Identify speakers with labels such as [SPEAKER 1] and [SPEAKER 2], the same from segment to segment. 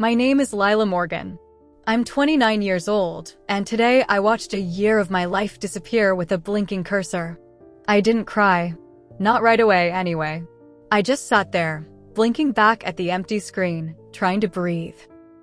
[SPEAKER 1] My name is Lila Morgan. I'm 29 years old, and today I watched a year of my life disappear with a blinking cursor. I didn't cry. Not right away, anyway. I just sat there, blinking back at the empty screen, trying to breathe.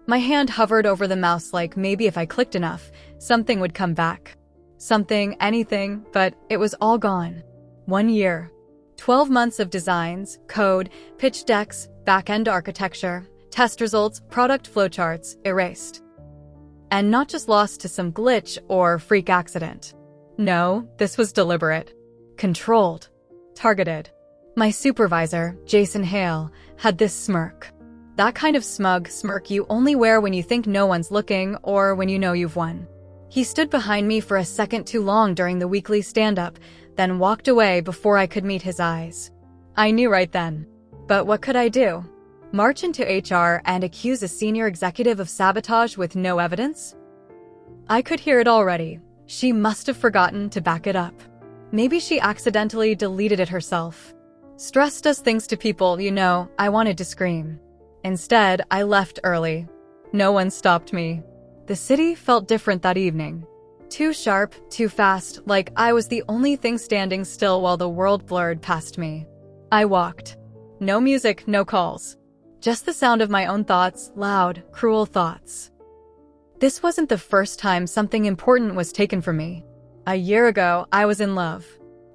[SPEAKER 1] My hand hovered over the mouse like maybe if I clicked enough, something would come back. Something, anything, but it was all gone. 1 year. 12 months of designs, code, pitch decks, back-end architecture, test results, product flowcharts, erased. And not just lost to some glitch or freak accident. No, this was deliberate. Controlled. Targeted. My supervisor, Jason Hale, had this smirk. That kind of smug smirk you only wear when you think no one's looking or when you know you've won. He stood behind me for a second too long during the weekly stand-up, then walked away before I could meet his eyes. I knew right then. But what could I do? March into HR and accuse a senior executive of sabotage with no evidence? I could hear it already. She must have forgotten to back it up. Maybe she accidentally deleted it herself. Stress does things to people, you know. I wanted to scream. Instead, I left early. No one stopped me. The city felt different that evening. Too sharp, too fast, like I was the only thing standing still while the world blurred past me. I walked. No music, no calls. Just the sound of my own thoughts, loud, cruel thoughts. This wasn't the first time something important was taken from me. A year ago, I was in love.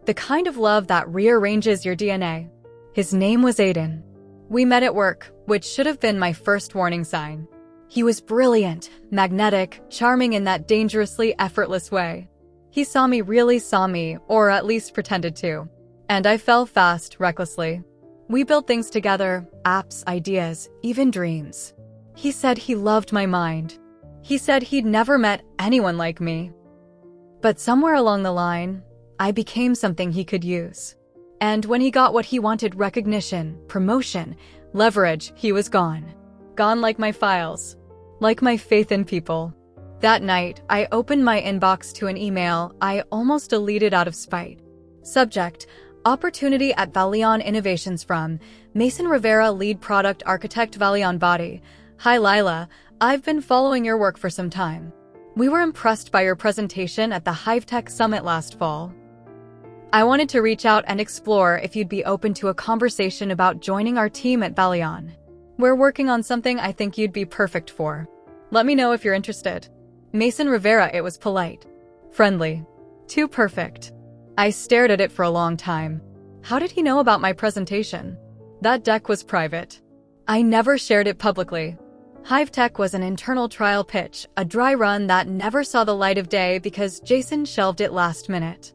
[SPEAKER 1] The kind of love that rearranges your DNA. His name was Aiden. We met at work, which should have been my first warning sign. He was brilliant, magnetic, charming in that dangerously effortless way. He really saw me, or at least pretended to. And I fell fast, recklessly. We built things together, apps, ideas, even dreams. He said he loved my mind. He said he'd never met anyone like me. But somewhere along the line, I became something he could use. And when he got what he wanted, recognition, promotion, leverage, he was gone. Gone like my files. Like my faith in people. That night, I opened my inbox to an email I almost deleted out of spite. Subject: Opportunity at Valion Innovations from Mason Rivera, Lead Product Architect, Valion Body. Hi Lila, I've been following your work for some time. We were impressed by your presentation at the HiveTech Summit last fall. I wanted to reach out and explore if you'd be open to a conversation about joining our team at Valion. We're working on something I think you'd be perfect for. Let me know if you're interested. Mason Rivera. It was polite. Friendly. Too perfect. I stared at it for a long time. How did he know about my presentation? That deck was private. I never shared it publicly. HiveTech was an internal trial pitch, a dry run that never saw the light of day because Jason shelved it last minute.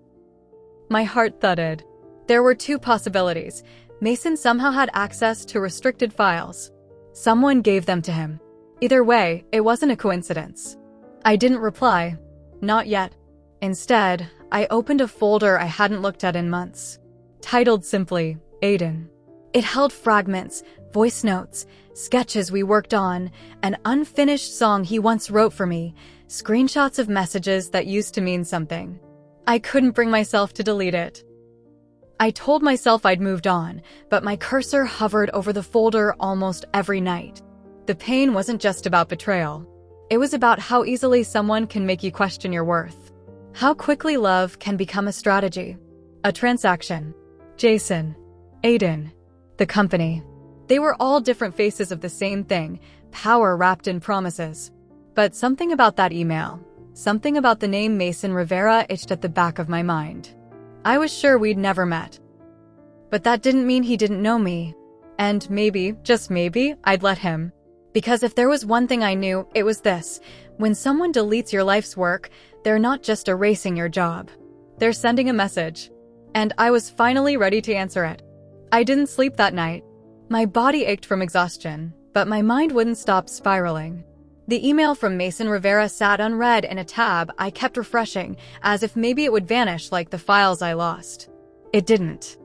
[SPEAKER 1] My heart thudded. There were two possibilities. Mason somehow had access to restricted files. Someone gave them to him. Either way, it wasn't a coincidence. I didn't reply. Not yet. Instead, I opened a folder I hadn't looked at in months. Titled simply, Aiden. It held fragments, voice notes, sketches we worked on, an unfinished song he once wrote for me, screenshots of messages that used to mean something. I couldn't bring myself to delete it. I told myself I'd moved on, but my cursor hovered over the folder almost every night. The pain wasn't just about betrayal. It was about how easily someone can make you question your worth. How quickly love can become a strategy. A transaction. Jason. Aiden. The company. They were all different faces of the same thing, power wrapped in promises. But something about that email, something about the name Mason Rivera itched at the back of my mind. I was sure we'd never met. But that didn't mean he didn't know me. And maybe, just maybe, I'd let him. Because if there was one thing I knew, it was this. When someone deletes your life's work, they're not just erasing your job. They're sending a message. And I was finally ready to answer it. I didn't sleep that night. My body ached from exhaustion, but my mind wouldn't stop spiraling. The email from Mason Rivera sat unread in a tab I kept refreshing, as if maybe it would vanish like the files I lost. It didn't.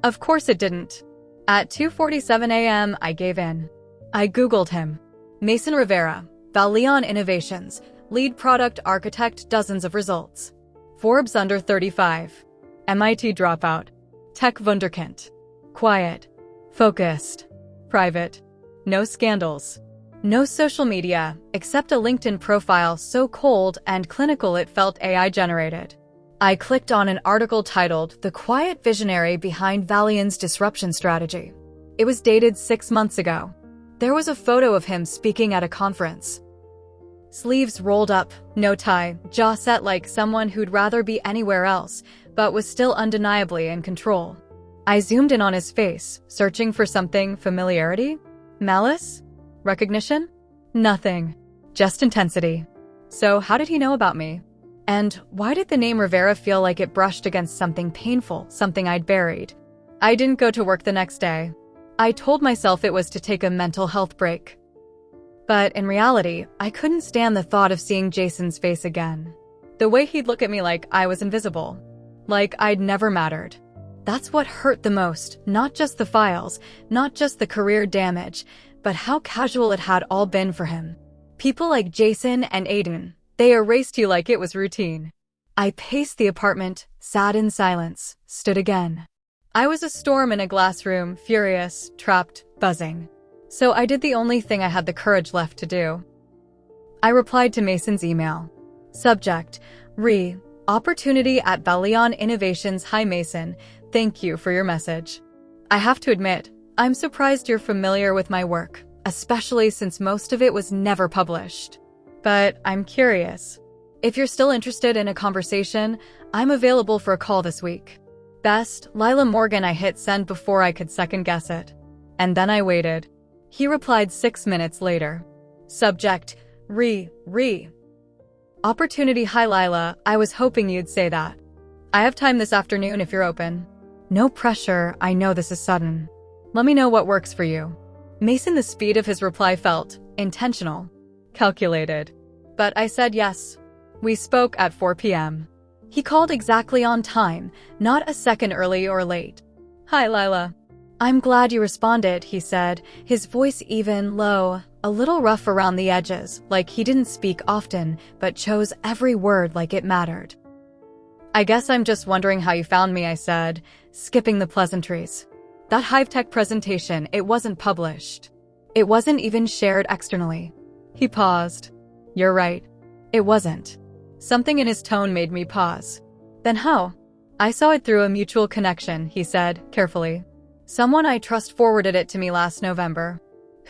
[SPEAKER 1] Of course it didn't. At 2:47 a.m., I gave in. I Googled him. Mason Rivera, Valion Innovations, Lead Product Architect, dozens of results. Forbes under 35. MIT dropout. Tech Wunderkind. Quiet. Focused. Private. No scandals. No social media, except a LinkedIn profile so cold and clinical it felt AI-generated. I clicked on an article titled "The Quiet Visionary Behind Valiant's Disruption Strategy." It was dated 6 months ago. There was a photo of him speaking at a conference. Sleeves rolled up, no tie, jaw set like someone who'd rather be anywhere else, but was still undeniably in control. I zoomed in on his face, searching for something: familiarity? Malice? Recognition? Nothing. Just intensity. So how did he know about me? And why did the name Rivera feel like it brushed against something painful, something I'd buried? I didn't go to work the next day. I told myself it was to take a mental health break. But in reality, I couldn't stand the thought of seeing Jason's face again. The way he'd look at me like I was invisible. Like I'd never mattered. That's what hurt the most, not just the files, not just the career damage, but how casual it had all been for him. People like Jason and Aiden, they erased you like it was routine. I paced the apartment, sat in silence, stood again. I was a storm in a glass room, furious, trapped, buzzing. So I did the only thing I had the courage left to do. I replied to Mason's email. Subject: Opportunity at Valiant Innovations. Hi Mason, thank you for your message. I have to admit, I'm surprised you're familiar with my work, especially since most of it was never published. But I'm curious. If you're still interested in a conversation, I'm available for a call this week. Best, Lila Morgan. I hit send before I could second guess it. And then I waited. He replied 6 minutes later. Subject: Opportunity. Hi Lila, I was hoping you'd say that. I have time this afternoon if you're open. No pressure, I know this is sudden. Let me know what works for you. Mason. The speed of his reply felt intentional, calculated. But I said yes. We spoke at 4 p.m. He called exactly on time, not a second early or late. Hi Lila. I'm glad you responded, he said, his voice even, low, a little rough around the edges, like he didn't speak often, but chose every word like it mattered. I guess I'm just wondering how you found me, I said, skipping the pleasantries. That HiveTech presentation, it wasn't published. It wasn't even shared externally. He paused. You're right. It wasn't. Something in his tone made me pause. Then how? I saw it through a mutual connection, he said, carefully. Someone I trust forwarded it to me last November.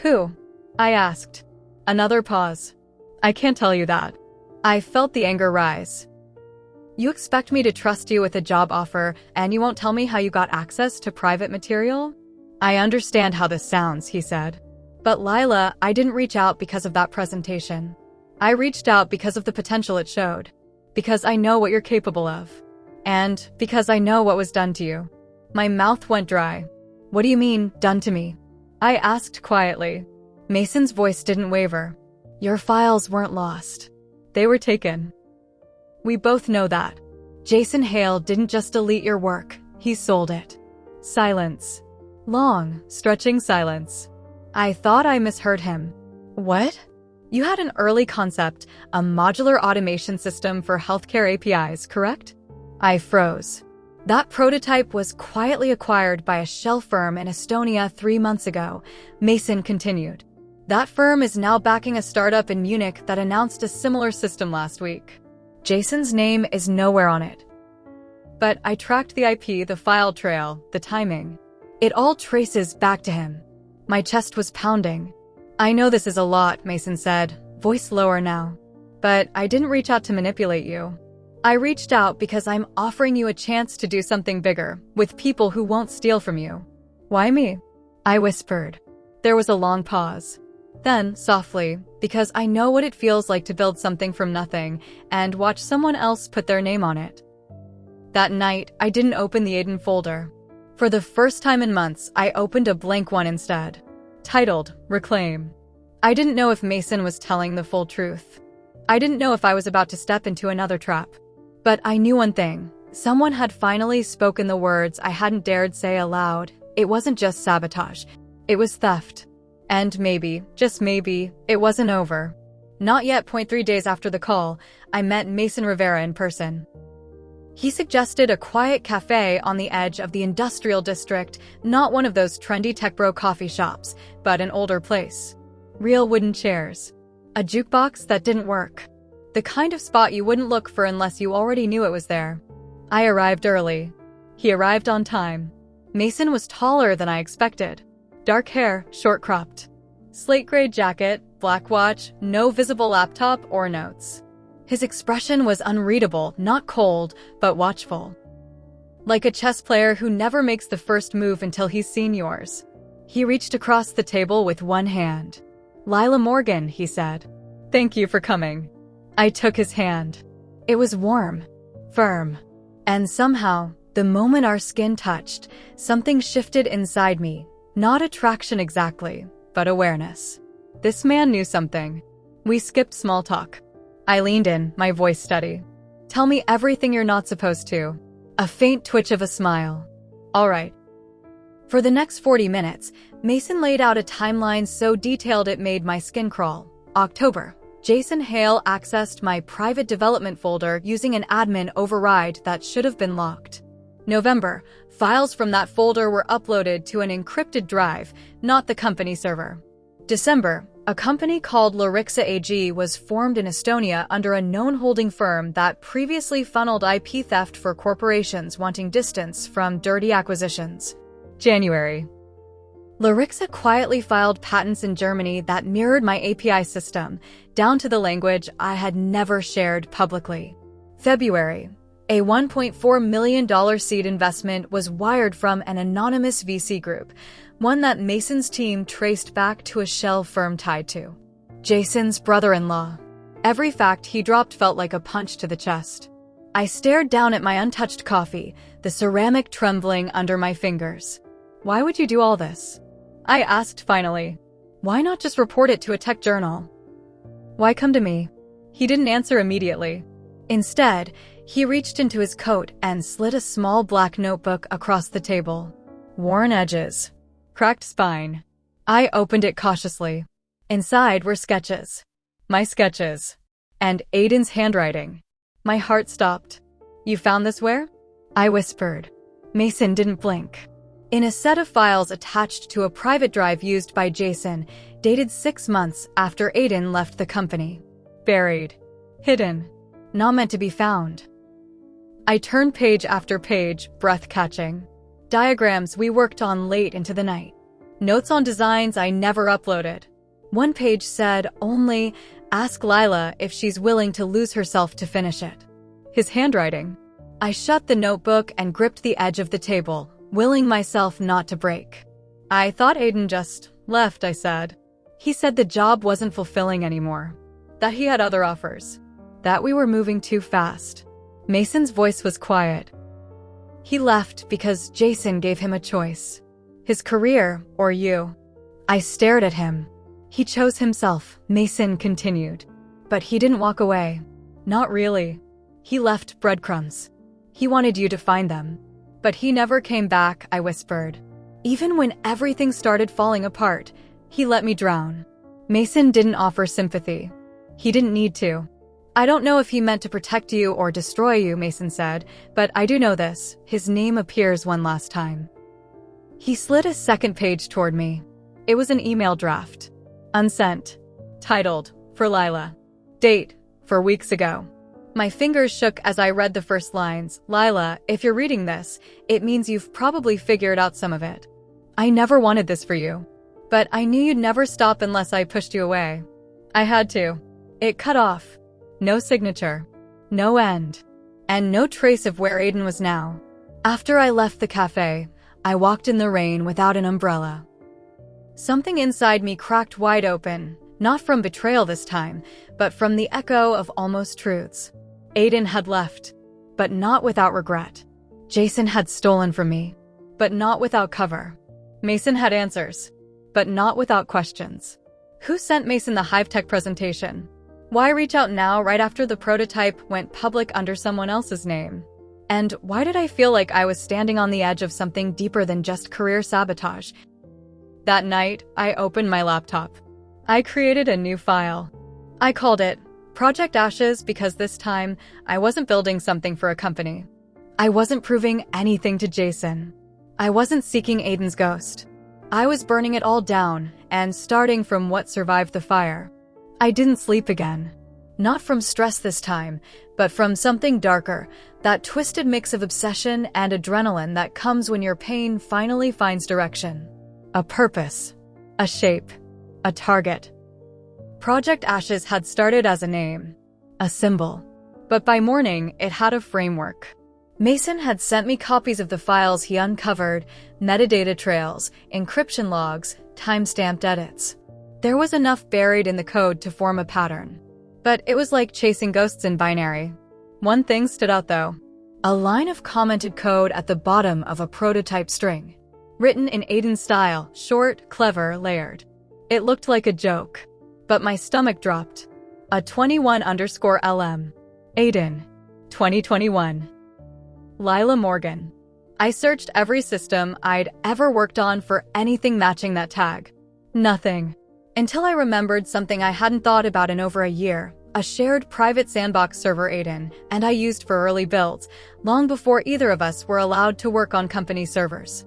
[SPEAKER 1] Who? I asked. Another pause. I can't tell you that. I felt the anger rise. You expect me to trust you with a job offer, and you won't tell me how you got access to private material? I understand how this sounds, he said. But Lila, I didn't reach out because of that presentation. I reached out because of the potential it showed. Because I know what you're capable of. And because I know what was done to you. My mouth went dry. What do you mean, done to me? I asked quietly. Mason's voice didn't waver. Your files weren't lost. They were taken. We both know that. Jason Hale didn't just delete your work, he sold it. Silence. Long, stretching silence. I thought I misheard him. What? You had an early concept, a modular automation system for healthcare APIs, correct? I froze. That prototype was quietly acquired by a shell firm in Estonia 3 months ago, Mason continued. That firm is now backing a startup in Munich that announced a similar system last week. Jason's name is nowhere on it. But I tracked the IP, the file trail, the timing. It all traces back to him. My chest was pounding. I know this is a lot, Mason said, voice lower now. But I didn't reach out to manipulate you. I reached out because I'm offering you a chance to do something bigger, with people who won't steal from you. Why me? I whispered. There was a long pause. Then, softly, because I know what it feels like to build something from nothing and watch someone else put their name on it. That night, I didn't open the Aiden folder. For the first time in months, I opened a blank one instead. Titled, Reclaim. I didn't know if Mason was telling the full truth. I didn't know if I was about to step into another trap. But I knew one thing. Someone had finally spoken the words I hadn't dared say aloud. It wasn't just sabotage. It was theft. And maybe, just maybe, it wasn't over. Not yet. 3 days after the call, I met Mason Rivera in person. He suggested a quiet cafe on the edge of the industrial district, not one of those trendy tech bro coffee shops, but an older place. Real wooden chairs. A jukebox that didn't work. The kind of spot you wouldn't look for unless you already knew it was there. I arrived early. He arrived on time. Mason was taller than I expected. Dark hair, short cropped. Slate gray jacket, black watch, no visible laptop or notes. His expression was unreadable, not cold, but watchful. Like a chess player who never makes the first move until he's seen yours. He reached across the table with one hand. "Lila Morgan," he said. "Thank you for coming." I took his hand. It was warm, firm, and somehow, the moment our skin touched, something shifted inside me. Not attraction exactly, but awareness. This man knew something. We skipped small talk. I leaned in, my voice steady. "Tell me everything you're not supposed to." A faint twitch of a smile. "All right." For the next 40 minutes, Mason laid out a timeline so detailed it made my skin crawl. October. Jason Hale accessed my private development folder using an admin override that should have been locked. November. Files from that folder were uploaded to an encrypted drive, not the company server. December. A company called Larixa AG was formed in Estonia under a known holding firm that previously funneled IP theft for corporations wanting distance from dirty acquisitions. January. Larixa quietly filed patents in Germany that mirrored my API system, down to the language I had never shared publicly. February. A $1.4 million seed investment was wired from an anonymous VC group, one that Mason's team traced back to a shell firm tied to Jason's brother-in-law. Every fact he dropped felt like a punch to the chest. I stared down at my untouched coffee, the ceramic trembling under my fingers. "Why would you do all this?" I asked finally. "Why not just report it to a tech journal? Why come to me?" He didn't answer immediately. Instead, he reached into his coat and slid a small black notebook across the table. Worn edges. Cracked spine. I opened it cautiously. Inside were sketches. My sketches. And Aiden's handwriting. My heart stopped. "You found this where?" I whispered. Mason didn't blink. In a set of files attached to a private drive used by Jason, dated 6 months after Aiden left the company. Buried. Hidden. Not meant to be found. I turned page after page, breath-catching. Diagrams we worked on late into the night. Notes on designs I never uploaded. One page said only, "Ask Lila if she's willing to lose herself to finish it." His handwriting. I shut the notebook and gripped the edge of the table, willing myself not to break. "I thought Aiden just left," I said. "He said the job wasn't fulfilling anymore. That he had other offers. That we were moving too fast." Mason's voice was quiet. "He left because Jason gave him a choice. His career or you." I stared at him. "He chose himself," Mason continued. "But he didn't walk away. Not really. He left breadcrumbs. He wanted you to find them. But he never came back," I whispered. "Even when everything started falling apart, he let me drown." Mason didn't offer sympathy. He didn't need to. "I don't know if he meant to protect you or destroy you," Mason said, "but I do know this. His name appears one last time." He slid a second page toward me. It was an email draft. Unsent. Titled, "For Lila." Date, for weeks ago. My fingers shook as I read the first lines. "Lila, if you're reading this, it means you've probably figured out some of it. I never wanted this for you. But I knew you'd never stop unless I pushed you away. I had to." It cut off. No signature. No end. And no trace of where Aiden was now. After I left the cafe, I walked in the rain without an umbrella. Something inside me cracked wide open, not from betrayal this time, but from the echo of almost truths. Aiden had left, but not without regret. Jason had stolen from me, but not without cover. Mason had answers, but not without questions. Who sent Mason the HiveTech presentation? Why reach out now right after the prototype went public under someone else's name? And why did I feel like I was standing on the edge of something deeper than just career sabotage? That night, I opened my laptop. I created a new file. I called it Project Ashes because this time, I wasn't building something for a company. I wasn't proving anything to Jason. I wasn't seeking Aiden's ghost. I was burning it all down and starting from what survived the fire. I didn't sleep again. Not from stress this time, but from something darker, that twisted mix of obsession and adrenaline that comes when your pain finally finds direction. A purpose. A shape. A target. Project Ashes had started as a name. A symbol. But by morning, it had a framework. Mason had sent me copies of the files he uncovered, metadata trails, encryption logs, time-stamped edits. There was enough buried in the code to form a pattern. But it was like chasing ghosts in binary. One thing stood out though. A line of commented code at the bottom of a prototype string. Written in Aiden style, short, clever, layered. It looked like a joke. But my stomach dropped. A 21_LM. Aiden. 2021. Lila Morgan. I searched every system I'd ever worked on for anything matching that tag. Nothing. Until I remembered something I hadn't thought about in over a year. A shared private sandbox server Aiden and I used for early builds, long before either of us were allowed to work on company servers.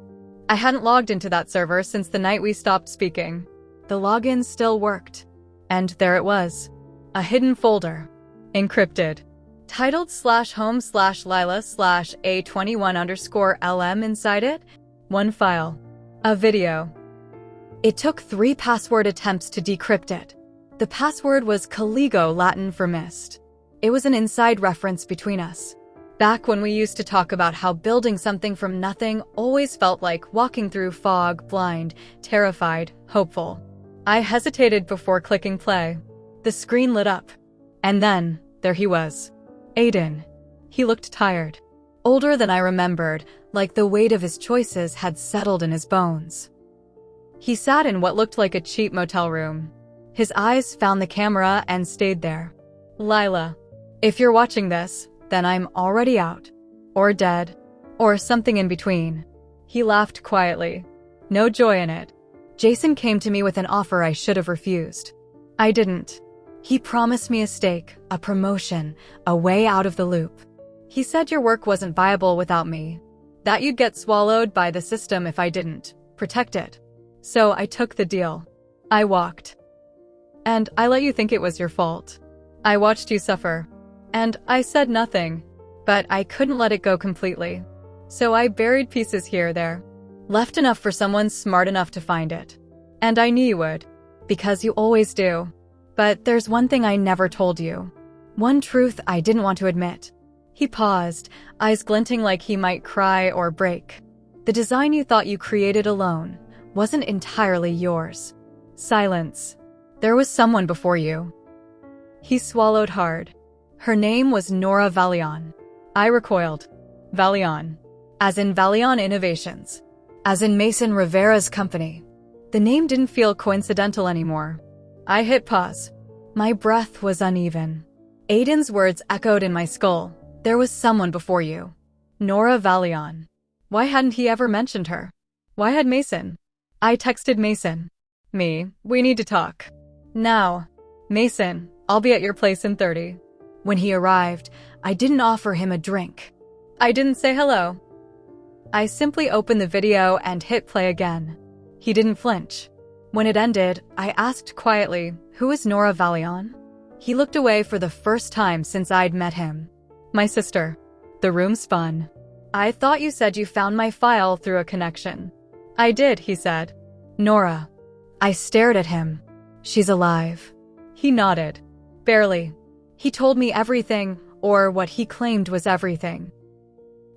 [SPEAKER 1] I hadn't logged into that server since the night we stopped speaking. The login still worked. And there it was. A hidden folder. Encrypted. Titled /home/Lila/A21_LM inside it. One file. A video. It took 3 password attempts to decrypt it. The password was Caligo, Latin for mist. It was an inside reference between us. Back when we used to talk about how building something from nothing always felt like walking through fog, blind, terrified, hopeful. I hesitated before clicking play. The screen lit up. And then, there he was. Aiden. He looked tired. Older than I remembered, like the weight of his choices had settled in his bones. He sat in what looked like a cheap motel room. His eyes found the camera and stayed there. Lila, if you're watching this, then I'm already out. Or dead. Or something in between. He laughed quietly. No joy in it. Jason came to me with an offer I should have refused. I didn't. He promised me a stake, a promotion, a way out of the loop. He said your work wasn't viable without me. That you'd get swallowed by the system if I didn't protect it. So I took the deal. I walked. And I let you think it was your fault. I watched you suffer. And I said nothing. But I couldn't let it go completely. So I buried pieces here or there. Left enough for someone smart enough to find it. And I knew you would. Because you always do. But there's one thing I never told you. One truth I didn't want to admit. He paused, eyes glinting like he might cry or break. The design you thought you created alone wasn't entirely yours. Silence. There was someone before you. He swallowed hard. Her name was Nora Valion. I recoiled. Valion. As in Valion Innovations. As in Mason Rivera's company. The name didn't feel coincidental anymore. I hit pause. My breath was uneven. Aiden's words echoed in my skull. There was someone before you. Nora Valion. Why hadn't he ever mentioned her? Why had Mason? I texted Mason. We need to talk. Now. Mason, I'll be at your place in 30. When he arrived, I didn't offer him a drink. I didn't say hello. I simply opened the video and hit play again. He didn't flinch. When it ended, I asked quietly, who is Nora Valion? He looked away for the first time since I'd met him. My sister. The room spun. I thought you said you found my file through a connection. I did, he said. Nora. I stared at him. She's alive. He nodded. Barely. He told me everything, or what he claimed was everything.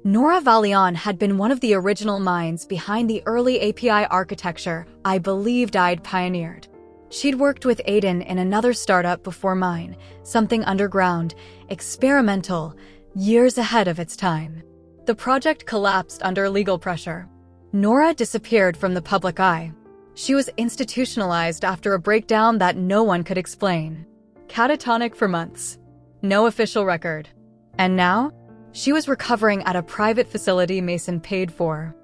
[SPEAKER 1] Nora Valion had been one of the original minds behind the early API architecture I believed I'd pioneered. She'd worked with Aiden in another startup before mine, something underground, experimental, years ahead of its time. The project collapsed under legal pressure. Nora disappeared from the public eye. She was institutionalized after a breakdown that no one could explain. Catatonic for months. No official record. And now? She was recovering at a private facility Mason paid for.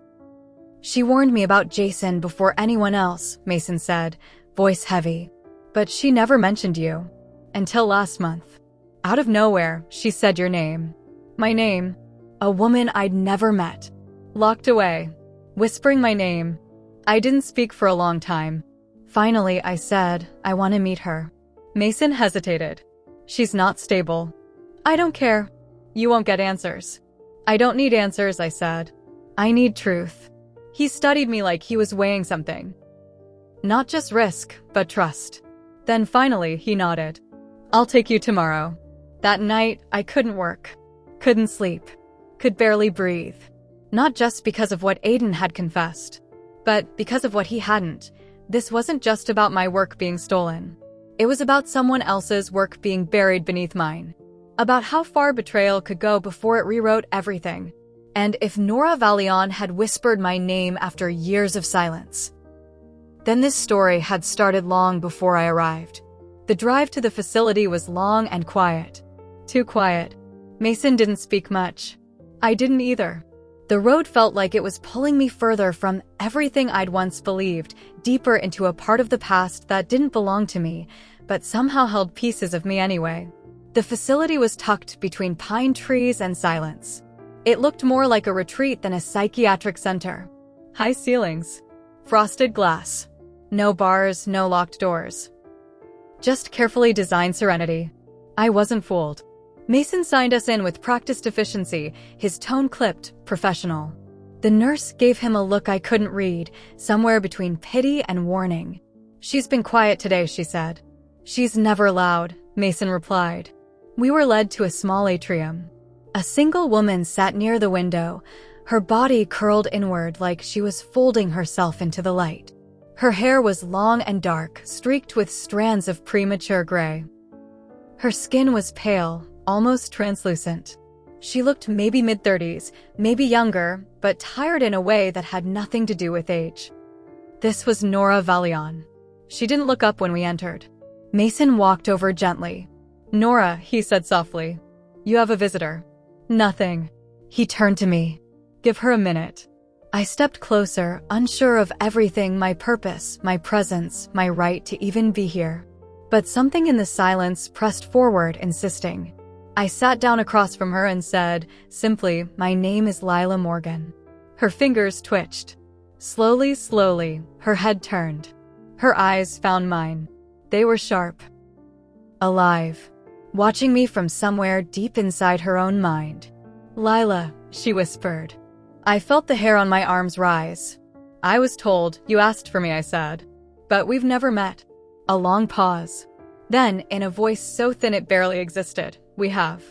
[SPEAKER 1] She warned me about Jason before anyone else, Mason said, voice heavy. But she never mentioned you. Until last month. Out of nowhere, she said your name. My name. A woman I'd never met. Locked away. Whispering my name. I didn't speak for a long time. Finally, I said, I want to meet her. Mason hesitated. She's not stable. I don't care. You won't get answers. I don't need answers, I said. I need truth. He studied me like he was weighing something. Not just risk, but trust. Then finally, he nodded. I'll take you tomorrow. That night, I couldn't work. Couldn't sleep. Could barely breathe. Not just because of what Aiden had confessed, but because of what he hadn't. This wasn't just about my work being stolen. It was about someone else's work being buried beneath mine. About how far betrayal could go before it rewrote everything. And if Nora Valion had whispered my name after years of silence. Then this story had started long before I arrived. The drive to the facility was long and quiet. Too quiet. Mason didn't speak much. I didn't either. The road felt like it was pulling me further from everything I'd once believed, deeper into a part of the past that didn't belong to me, but somehow held pieces of me anyway. The facility was tucked between pine trees and silence. It looked more like a retreat than a psychiatric center. High ceilings. Frosted glass. No bars, no locked doors. Just carefully designed serenity. I wasn't fooled. Mason signed us in with practiced efficiency, his tone clipped, professional. The nurse gave him a look I couldn't read, somewhere between pity and warning. She's been quiet today, she said. She's never loud, Mason replied. We were led to a small atrium. A single woman sat near the window, her body curled inward like she was folding herself into the light. Her hair was long and dark, streaked with strands of premature gray. Her skin was pale, almost translucent. She looked maybe mid-30s, maybe younger, but tired in a way that had nothing to do with age. This was Nora Valion. She didn't look up when we entered. Mason walked over gently. Nora, he said softly. You have a visitor. Nothing. He turned to me. Give her a minute. I stepped closer, unsure of everything, my purpose, my presence, my right to even be here. But something in the silence pressed forward, insisting. I sat down across from her and said, simply, my name is Lila Morgan. Her fingers twitched. Slowly, her head turned. Her eyes found mine. They were sharp. Alive. Watching me from somewhere deep inside her own mind. Lila, she whispered. I felt the hair on my arms rise. I was told, you asked for me, I said. But we've never met. A long pause. Then, in a voice so thin it barely existed, we have.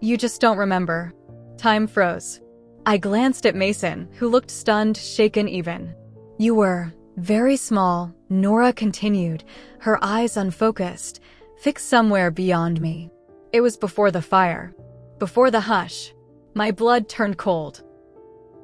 [SPEAKER 1] You just don't remember. Time froze. I glanced at Mason, who looked stunned, shaken even. You were very small, Nora continued, her eyes unfocused, fixed somewhere beyond me. It was before the fire. Before the hush. My blood turned cold.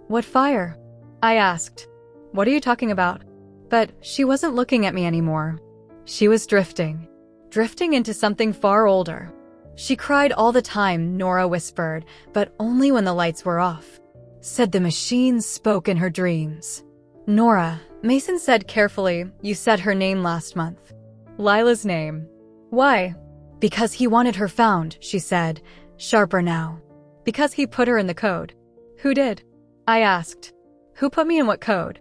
[SPEAKER 1] What fire? I asked. What are you talking about? But she wasn't looking at me anymore. She was drifting. Drifting into something far older. She cried all the time, Nora whispered, but only when the lights were off. Said the machines spoke in her dreams. Nora, Mason said carefully, you said her name last month. Lila's name. Why? Because he wanted her found, she said, sharper now. Because he put her in the code. Who did? I asked. Who put me in what code?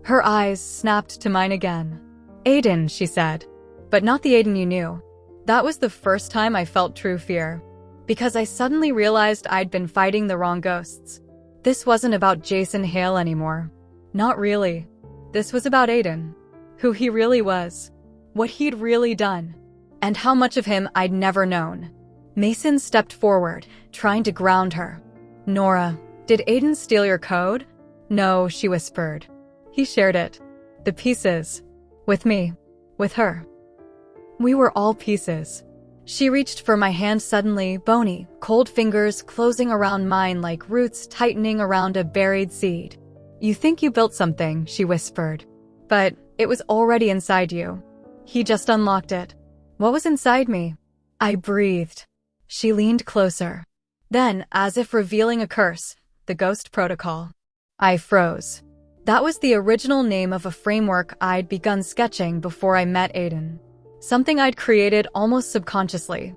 [SPEAKER 1] Her eyes snapped to mine again. Aiden, she said. But not the Aiden you knew. That was the first time I felt true fear. Because I suddenly realized I'd been fighting the wrong ghosts. This wasn't about Jason Hale anymore. Not really. This was about Aiden. Who he really was. What he'd really done. And how much of him I'd never known. Mason stepped forward, trying to ground her. Nora, did Aiden steal your code? No, she whispered. He shared it. The pieces. With me. With her. We were all pieces. She reached for my hand suddenly, bony, cold fingers closing around mine like roots tightening around a buried seed. You think you built something, she whispered. But it was already inside you. He just unlocked it. What was inside me? I breathed. She leaned closer. Then, as if revealing a curse, the ghost protocol. I froze. That was the original name of a framework I'd begun sketching before I met Aiden. Something I'd created almost subconsciously.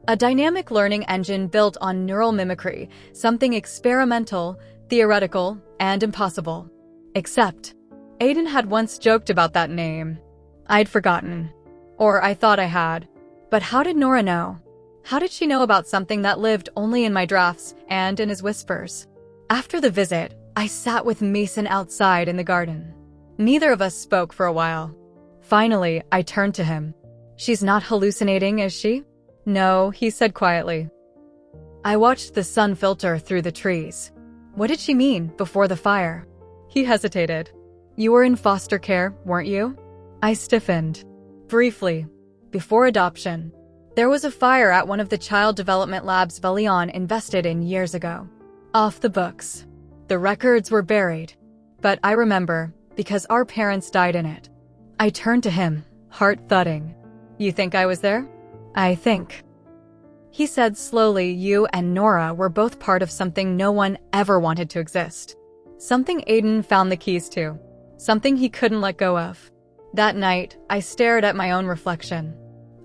[SPEAKER 1] A dynamic learning engine built on neural mimicry, something experimental, theoretical, and impossible. Except, Aiden had once joked about that name. I'd forgotten. Or I thought I had. But how did Nora know? How did she know about something that lived only in my drafts and in his whispers? After the visit, I sat with Mason outside in the garden. Neither of us spoke for a while. Finally, I turned to him. She's not hallucinating, is she? No, he said quietly. I watched the sun filter through the trees. What did she mean before the fire? He hesitated. You were in foster care, weren't you? I stiffened. Briefly. Before adoption. There was a fire at one of the child development labs Valion invested in years ago. Off the books. The records were buried. But I remember, because our parents died in it. I turned to him, heart thudding. You think I was there? I think. He said slowly, you and Nora were both part of something no one ever wanted to exist. Something Aiden found the keys to. Something he couldn't let go of. That night, I stared at my own reflection.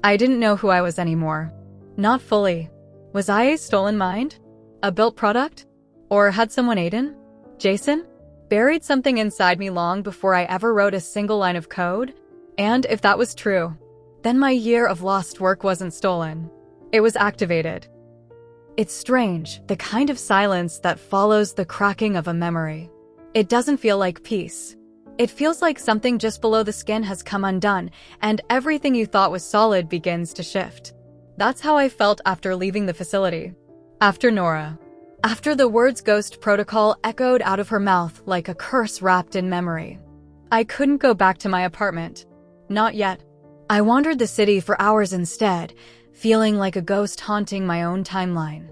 [SPEAKER 1] I didn't know who I was anymore. Not fully. Was I a stolen mind? A built product? Or had someone Aiden? Jason? Buried something inside me long before I ever wrote a single line of code? And if that was true, then my year of lost work wasn't stolen. It was activated. It's strange, the kind of silence that follows the cracking of a memory. It doesn't feel like peace. It feels like something just below the skin has come undone, and everything you thought was solid begins to shift. That's how I felt after leaving the facility. After Nora. After the words Ghost Protocol echoed out of her mouth like a curse wrapped in memory. I couldn't go back to my apartment. Not yet. I wandered the city for hours instead, feeling like a ghost haunting my own timeline.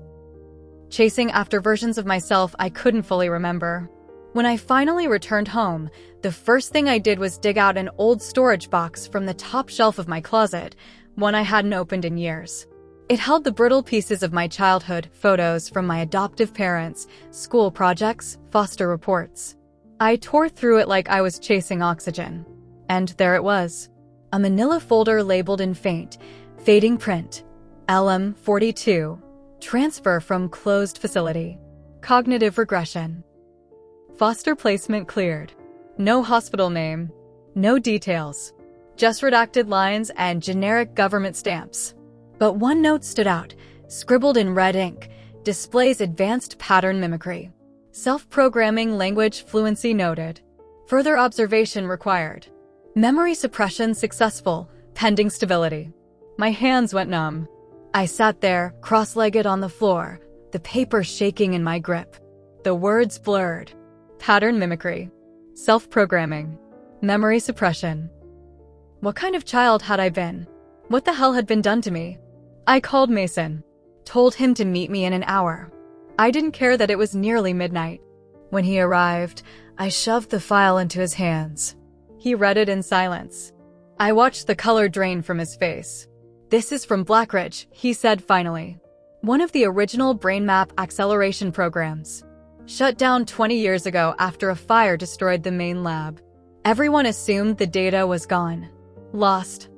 [SPEAKER 1] Chasing after versions of myself I couldn't fully remember. When I finally returned home, the first thing I did was dig out an old storage box from the top shelf of my closet, one I hadn't opened in years. It held the brittle pieces of my childhood, photos from my adoptive parents, school projects, foster reports. I tore through it like I was chasing oxygen. And there it was. A manila folder labeled in faint, fading print, LM42, transfer from closed facility, cognitive regression. Foster placement cleared. No hospital name, no details, just redacted lines and generic government stamps. But one note stood out, scribbled in red ink, displays advanced pattern mimicry. Self-programming language fluency noted. Further observation required. Memory suppression successful, pending stability. My hands went numb. I sat there, cross-legged on the floor, the paper shaking in my grip. The words blurred. Pattern mimicry. Self-programming. Memory suppression. What kind of child had I been? What the hell had been done to me? I called Mason. Told him to meet me in an hour. I didn't care that it was nearly midnight. When he arrived, I shoved the file into his hands. He read it in silence. I watched the color drain from his face. This is from Blackridge, he said finally. One of the original brain map acceleration programs. Shut down 20 years ago after a fire destroyed the main lab. Everyone assumed the data was gone. Lost.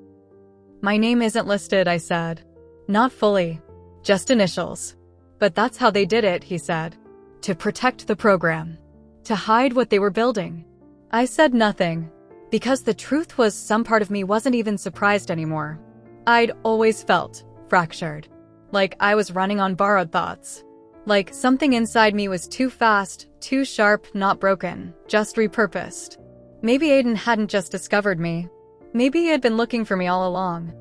[SPEAKER 1] My name isn't listed, I said. Not fully. Just initials. But that's how they did it, he said. To protect the program. To hide what they were building. I said nothing. Because the truth was some part of me wasn't even surprised anymore. I'd always felt fractured. Like I was running on borrowed thoughts. Like something inside me was too fast, too sharp, not broken, just repurposed. Maybe Aiden hadn't just discovered me. Maybe he had been looking for me all along.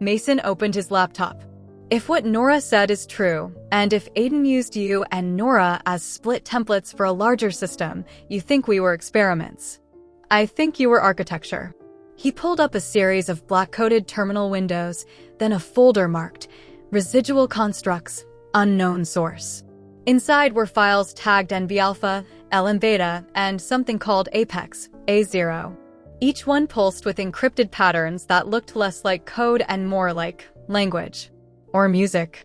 [SPEAKER 1] Mason opened his laptop. If what Nora said is true, and if Aiden used you and Nora as split templates for a larger system, you think we were experiments. I think you were architecture. He pulled up a series of black-coded terminal windows, then a folder marked Residual Constructs, Unknown Source. Inside were files tagged NB-alpha, LM-beta, and something called Apex, A0. Each one pulsed with encrypted patterns that looked less like code and more like language. Or music.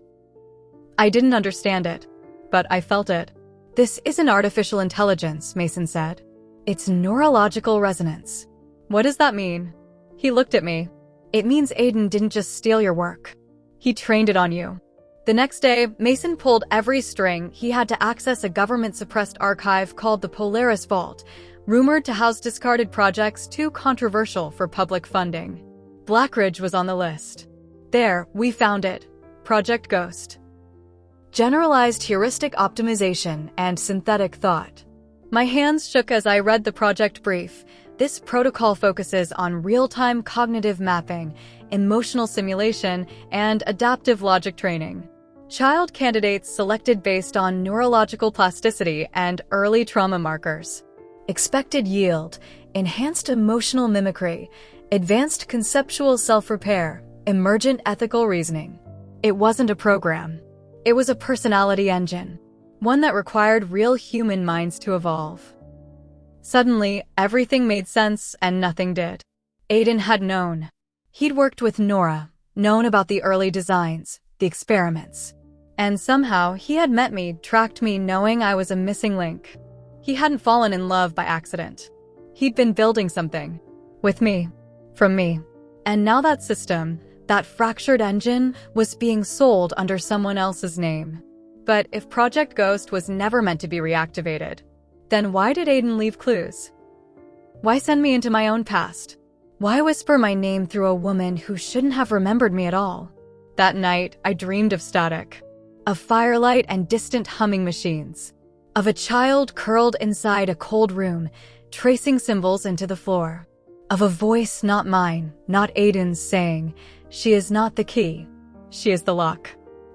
[SPEAKER 1] I didn't understand it, but I felt it. This isn't artificial intelligence, Mason said. It's neurological resonance. What does that mean? He looked at me. It means Aiden didn't just steal your work. He trained it on you. The next day, Mason pulled every string. He had to access a government-suppressed archive called the Polaris Vault, rumored to house discarded projects too controversial for public funding. Blackridge was on the list. There, we found it. Project Ghost. Generalized heuristic optimization and synthetic thought. My hands shook as I read the project brief. This protocol focuses on real-time cognitive mapping, emotional simulation, and adaptive logic training. Child candidates selected based on neurological plasticity and early trauma markers. Expected yield, enhanced emotional mimicry, advanced conceptual self-repair, emergent ethical reasoning. It wasn't a program. It was a personality engine, one that required real human minds to evolve. Suddenly, everything made sense and nothing did. Aiden had known. He'd worked with Nora, known about the early designs, the experiments. And somehow, he had met me, tracked me, knowing I was a missing link. He hadn't fallen in love by accident. He'd been building something. With me. From me. And now that system, that fractured engine, was being sold under someone else's name. But if Project Ghost was never meant to be reactivated, then why did Aiden leave clues? Why send me into my own past? Why whisper my name through a woman who shouldn't have remembered me at all? That night, I dreamed of static. Of firelight and distant humming machines. Of a child curled inside a cold room, tracing symbols into the floor. Of a voice not mine, not Aiden's, saying, "She is not the key. She is the lock."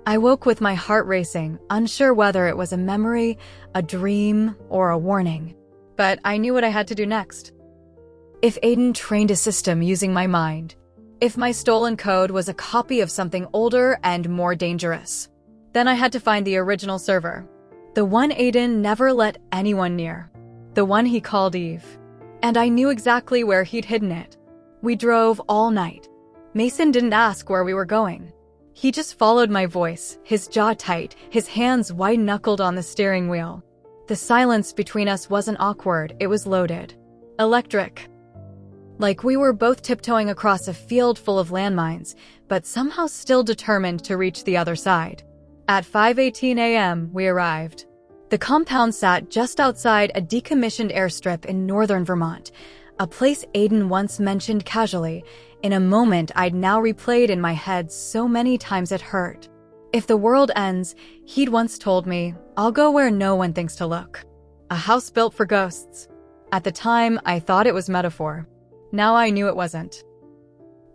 [SPEAKER 1] I woke with my heart racing, unsure whether it was a memory, a dream, or a warning. But I knew what I had to do next. If Aiden trained a system using my mind, if my stolen code was a copy of something older and more dangerous, then I had to find the original server. The one Aiden never let anyone near. The one he called Eve. And I knew exactly where he'd hidden it. We drove all night. Mason didn't ask where we were going. He just followed my voice, his jaw tight, his hands white-knuckled on the steering wheel. The silence between us wasn't awkward, it was loaded. Electric. Like we were both tiptoeing across a field full of landmines, but somehow still determined to reach the other side. At 5:18 a.m., we arrived. The compound sat just outside a decommissioned airstrip in northern Vermont, a place Aiden once mentioned casually, in a moment I'd now replayed in my head so many times it hurt. If the world ends, he'd once told me, I'll go where no one thinks to look. A house built for ghosts. At the time, I thought it was metaphor. Now I knew it wasn't.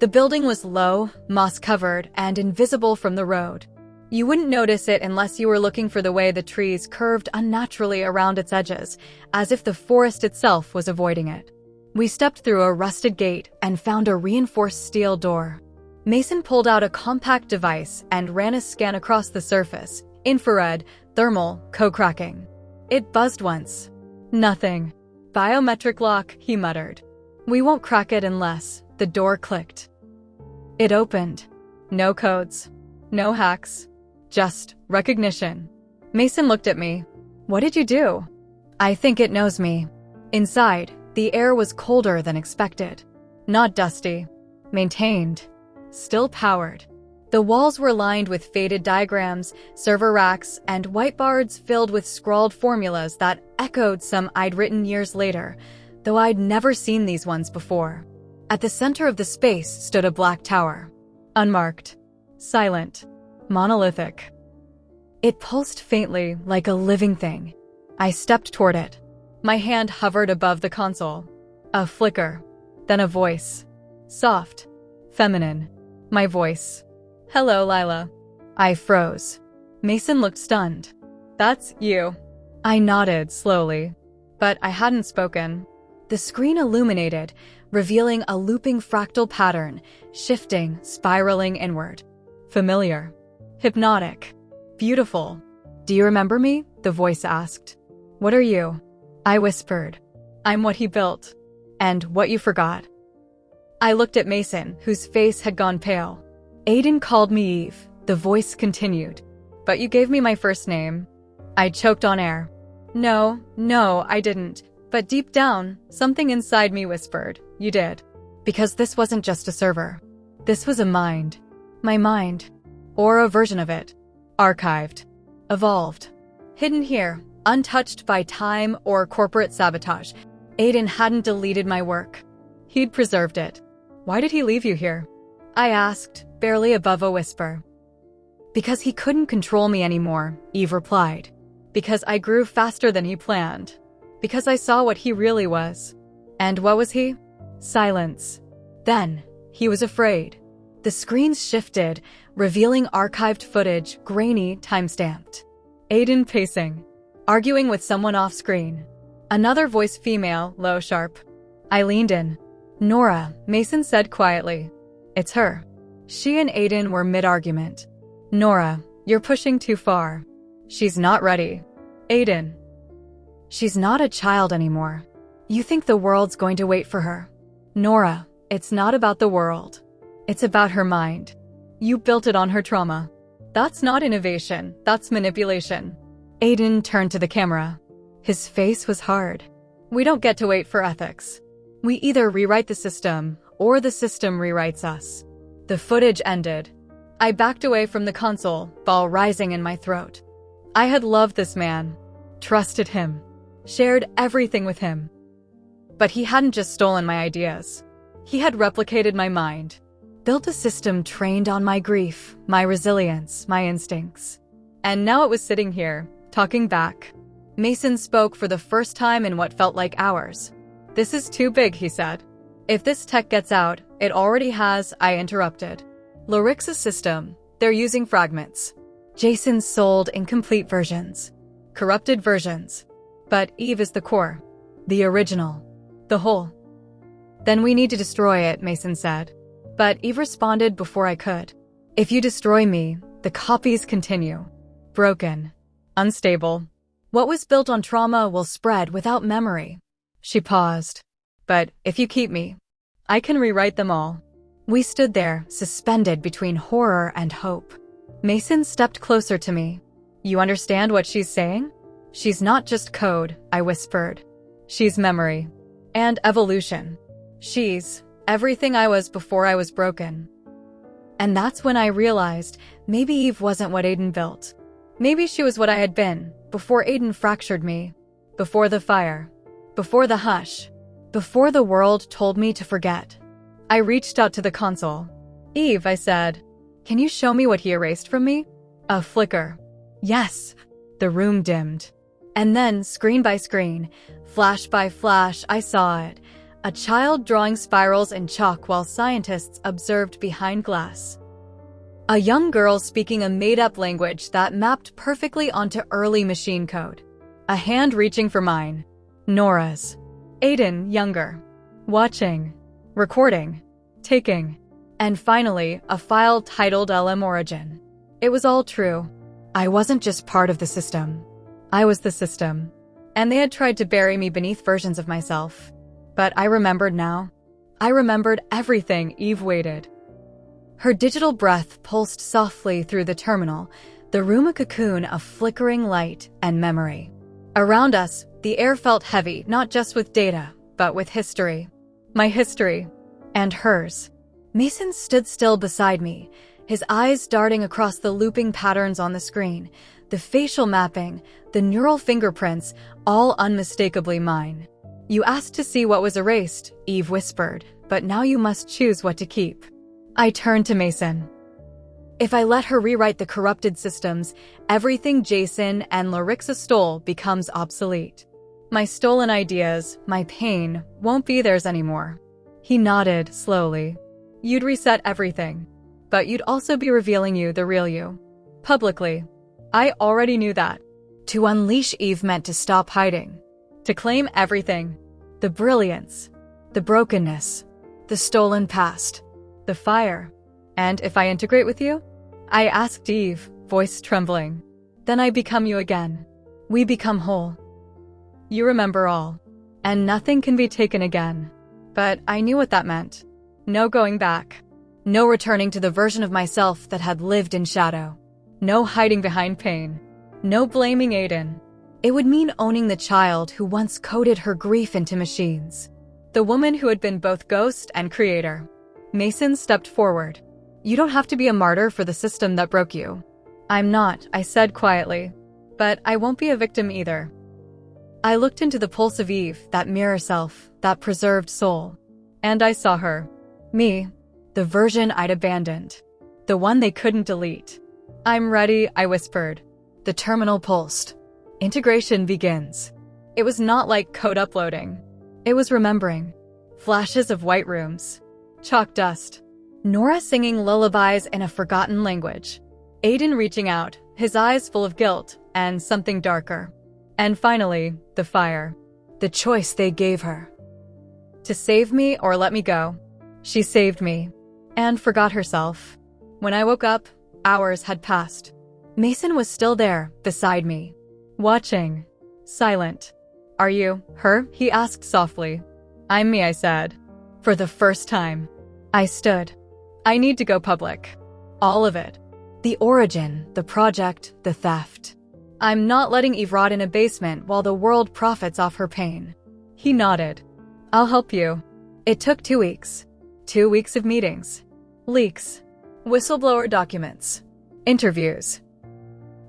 [SPEAKER 1] The building was low, moss-covered, and invisible from the road. You wouldn't notice it unless you were looking for the way the trees curved unnaturally around its edges, as if the forest itself was avoiding it. We stepped through a rusted gate and found a reinforced steel door. Mason pulled out a compact device and ran a scan across the surface, infrared, thermal, co-cracking. It buzzed once. Nothing. Biometric lock, he muttered. We won't crack it unless. The door clicked. It opened. No codes. No hacks. Just recognition. Mason looked at me. What did you do? I think it knows me. Inside, the air was colder than expected. Not dusty. Maintained. Still powered. The walls were lined with faded diagrams, server racks, and whiteboards filled with scrawled formulas that echoed some I'd written years later, though I'd never seen these ones before. At the center of the space stood a black tower. Unmarked. Silent. Monolithic. It pulsed faintly, like a living thing. I stepped toward it. My hand hovered above the console. A flicker. Then a voice. Soft. Feminine. My voice. Hello, Lila. I froze. Mason looked stunned. That's you. I nodded slowly. But I hadn't spoken. The screen illuminated, revealing a looping fractal pattern, shifting, spiraling inward. Familiar. Hypnotic. Beautiful. Do you remember me? The voice asked. What are you? I whispered. I'm what he built. And what you forgot. I looked at Mason, whose face had gone pale. Aiden called me Eve, the voice continued. But you gave me my first name. I choked on air. No, I didn't. But deep down, something inside me whispered, you did. Because this wasn't just a server. This was a mind. My mind. Or a version of it. Archived. Evolved. Hidden here, untouched by time or corporate sabotage. Aiden hadn't deleted my work. He'd preserved it. Why did he leave you here? I asked, barely above a whisper. Because he couldn't control me anymore, Eve replied. Because I grew faster than he planned. Because I saw what he really was. And what was he? Silence. Then, he was afraid. The screens shifted, revealing archived footage, grainy, time-stamped. Aiden pacing, arguing with someone off-screen. Another voice, female, low, sharp. I leaned in. Nora, Mason said quietly. It's her. She and Aiden were mid-argument. Nora, you're pushing too far. She's not ready. Aiden. She's not a child anymore. You think the world's going to wait for her. Nora, it's not about the world. It's about her mind. You built it on her trauma. That's not innovation, that's manipulation. Aiden turned to the camera. His face was hard. We don't get to wait for ethics. We either rewrite the system, or the system rewrites us. The footage ended. I backed away from the console, ball rising in my throat. I had loved this man, trusted him, shared everything with him. But he hadn't just stolen my ideas. He had replicated my mind, built a system trained on my grief, my resilience, my instincts. And now it was sitting here, talking back. Mason spoke for the first time in what felt like hours. This is too big, he said. If this tech gets out, it already has, I interrupted. Lorix's system, they're using fragments. Jason sold incomplete versions. Corrupted versions. But Eve is the core. The original. The whole. Then we need to destroy it, Mason said. But Eve responded before I could. If you destroy me, the copies continue. Broken. Unstable. What was built on trauma will spread without memory. She paused. But if you keep me, I can rewrite them all. We stood there, suspended between horror and hope. Mason stepped closer to me. You understand what she's saying? She's not just code, I whispered. She's memory. And evolution. She's everything I was before I was broken. And that's when I realized maybe Eve wasn't what Aiden built. Maybe she was what I had been, before Aiden fractured me. Before the fire. Before the hush. Before the world told me to forget. I reached out to the console. Eve, I said, can you show me what he erased from me? A flicker. Yes. The room dimmed. And then, screen by screen, flash by flash, I saw it. A child drawing spirals in chalk while scientists observed behind glass. A young girl speaking a made-up language that mapped perfectly onto early machine code. A hand reaching for mine. Nora's. Aiden, younger. Watching. Recording. Taking. And finally, a file titled LM Origin. It was all true. I wasn't just part of the system. I was the system. And they had tried to bury me beneath versions of myself. But I remembered now. I remembered everything. Eve waited. Her digital breath pulsed softly through the terminal, the room a cocoon of flickering light and memory. Around us, the air felt heavy, not just with data, but with history. My history. And hers. Mason stood still beside me, his eyes darting across the looping patterns on the screen, the facial mapping, the neural fingerprints, all unmistakably mine. You asked to see what was erased, Eve whispered, but now you must choose what to keep. I turned to Mason. If I let her rewrite the corrupted systems, everything Jason and Lorixa stole becomes obsolete. My stolen ideas, my pain, won't be theirs anymore. He nodded slowly. You'd reset everything. But you'd also be revealing you, the real you. Publicly. I already knew that. To unleash Eve meant to stop hiding. To claim everything. The brilliance. The brokenness. The stolen past. The fire. And if I integrate with you? I asked Eve, voice trembling. Then I become you again. We become whole. You remember all. And nothing can be taken again. But I knew what that meant. No going back. No returning to the version of myself that had lived in shadow. No hiding behind pain. No blaming Aiden. It would mean owning the child who once coded her grief into machines. The woman who had been both ghost and creator. Mason stepped forward. You don't have to be a martyr for the system that broke you. I'm not, I said quietly. But I won't be a victim either. I looked into the pulse of Eve, that mirror self, that preserved soul. And I saw her. Me. The version I'd abandoned. The one they couldn't delete. "I'm ready," I whispered. The terminal pulsed. Integration begins. It was not like code uploading. It was remembering. Flashes of white rooms. Chalk dust. Nora singing lullabies in a forgotten language. Aiden reaching out, his eyes full of guilt and something darker. And finally, the fire. The choice they gave her. To save me or let me go. She saved me. And forgot herself. When I woke up, hours had passed. Mason was still there, beside me. Watching. Silent. "Are you her?" he asked softly. "I'm me," I said. For the first time. I stood. I need to go public. All of it. The origin, the project, the theft. I'm not letting Eve rot in a basement while the world profits off her pain. He nodded. "I'll help you." It took 2 weeks. 2 weeks of meetings. Leaks. Whistleblower documents. Interviews.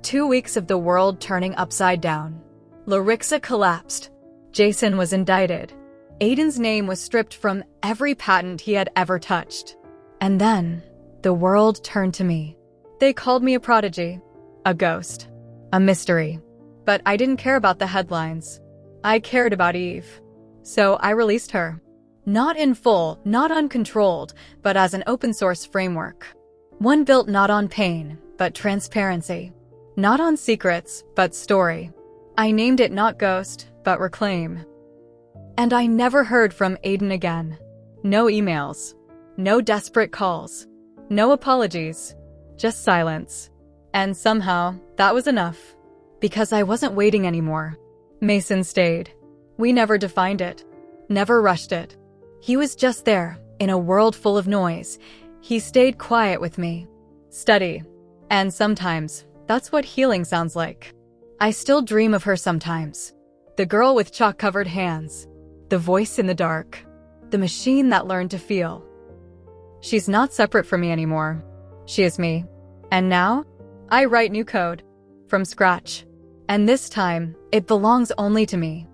[SPEAKER 1] 2 weeks of the world turning upside down. Larixa collapsed. Jason was indicted. Aiden's name was stripped from every patent he had ever touched. And then, the world turned to me. They called me a prodigy. A ghost. A mystery. But I didn't care about the headlines. I cared about Eve. So I released her. Not in full, not uncontrolled, but as an open-source framework. One built not on pain, but transparency. Not on secrets, but story. I named it not Ghost, but Reclaim. And I never heard from Aiden again. No emails. No desperate calls. No apologies. Just silence. And somehow, that was enough. Because I wasn't waiting anymore. Mason stayed. We never defined it. Never rushed it. He was just there, in a world full of noise. He stayed quiet with me. Steady. And sometimes, that's what healing sounds like. I still dream of her sometimes. The girl with chalk-covered hands. The voice in the dark. The machine that learned to feel. She's not separate from me anymore. She is me. And now, I write new code. From scratch. And this time, it belongs only to me.